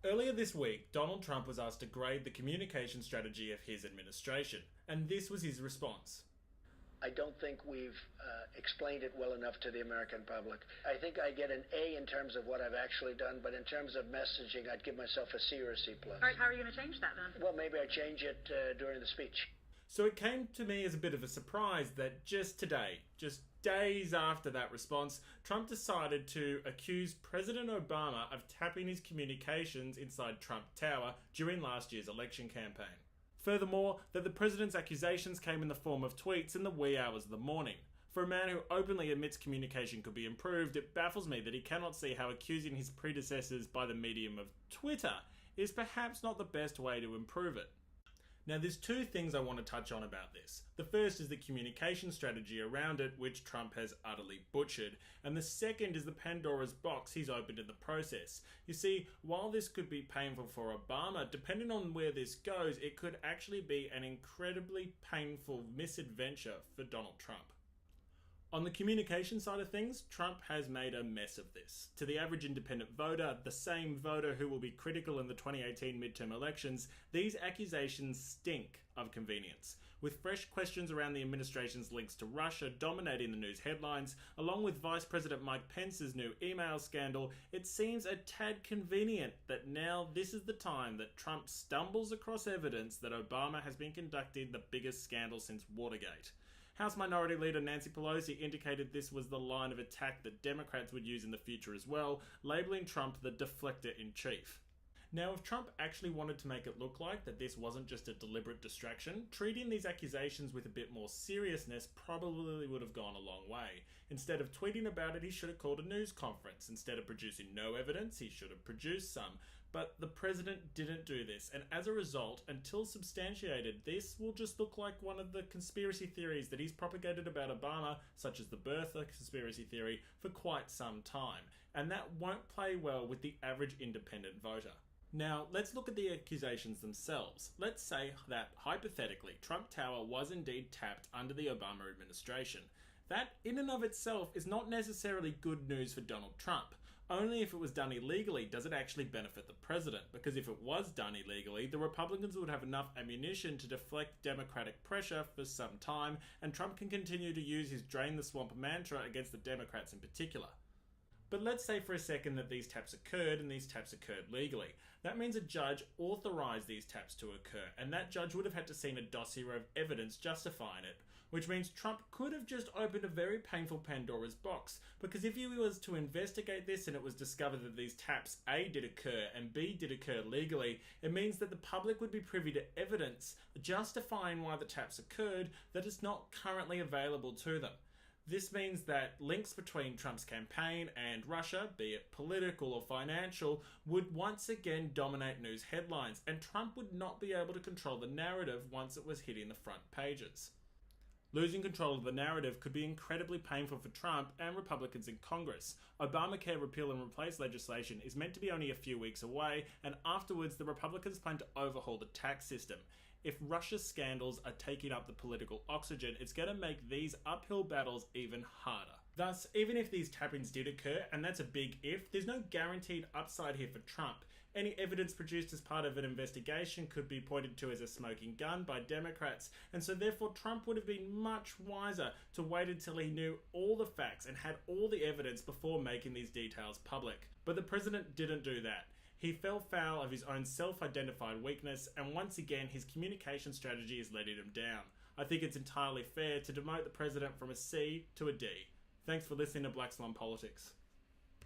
Earlier this week, Donald Trump was asked to grade the communication strategy of his administration, and this was his response. I don't think we've explained it well enough to the American public. I think I get an A in terms of what I've actually done, but in terms of messaging, I'd give myself a C or a C+. All right, how are you going to change that then? Well, maybe I change it during the speech. So it came to me as a bit of a surprise that just today, just days after that response, Trump decided to accuse President Obama of tapping his communications inside Trump Tower during last year's election campaign. Furthermore, that the president's accusations came in the form of tweets in the wee hours of the morning. For a man who openly admits communication could be improved, it baffles me that he cannot see how accusing his predecessors by the medium of Twitter is perhaps not the best way to improve it. Now, there's two things I want to touch on about this. The first is the communication strategy around it, which Trump has utterly butchered. And the second is the Pandora's box he's opened in the process. You see, while this could be painful for Obama, depending on where this goes, it could actually be an incredibly painful misadventure for Donald Trump. On the communication side of things, Trump has made a mess of this. To the average independent voter, the same voter who will be critical in the 2018 midterm elections, these accusations stink of convenience. With fresh questions around the administration's links to Russia dominating the news headlines, along with Vice President Mike Pence's new email scandal, it seems a tad convenient that now this is the time that Trump stumbles across evidence that Obama has been conducting the biggest scandal since Watergate. House Minority Leader Nancy Pelosi indicated this was the line of attack that Democrats would use in the future as well, labelling Trump the deflector-in-chief. Now, if Trump actually wanted to make it look like that this wasn't just a deliberate distraction, treating these accusations with a bit more seriousness probably would have gone a long way. Instead of tweeting about it, he should have called a news conference. Instead of producing no evidence, he should have produced some. But the president didn't do this, and as a result, until substantiated, this will just look like one of the conspiracy theories that he's propagated about Obama, such as the birther conspiracy theory, for quite some time. And that won't play well with the average independent voter. Now, let's look at the accusations themselves. Let's say that, hypothetically, Trump Tower was indeed tapped under the Obama administration. That, in and of itself, is not necessarily good news for Donald Trump. Only if it was done illegally does it actually benefit the president, because if it was done illegally, the Republicans would have enough ammunition to deflect Democratic pressure for some time, and Trump can continue to use his drain the swamp mantra against the Democrats in particular. But let's say for a second that these taps occurred and these taps occurred legally. That means a judge authorised these taps to occur, and that judge would have had to see a dossier of evidence justifying it, which means Trump could have just opened a very painful Pandora's box, because if he was to investigate this and it was discovered that these taps A did occur and B did occur legally, it means that the public would be privy to evidence justifying why the taps occurred that is not currently available to them. This means that links between Trump's campaign and Russia, be it political or financial, would once again dominate news headlines, and Trump would not be able to control the narrative once it was hitting the front pages. Losing control of the narrative could be incredibly painful for Trump and Republicans in Congress. Obamacare repeal and replace legislation is meant to be only a few weeks away, and afterwards the Republicans plan to overhaul the tax system. If Russia's scandals are taking up the political oxygen, it's going to make these uphill battles even harder. Thus, even if these tappings did occur, and that's a big if, there's no guaranteed upside here for Trump. Any evidence produced as part of an investigation could be pointed to as a smoking gun by Democrats, and so therefore Trump would have been much wiser to wait until he knew all the facts and had all the evidence before making these details public. But the president didn't do that. He fell foul of his own self-identified weakness, and once again his communication strategy is letting him down. I think it's entirely fair to demote the president from a C to a D. Thanks for listening to Black Swan Politics.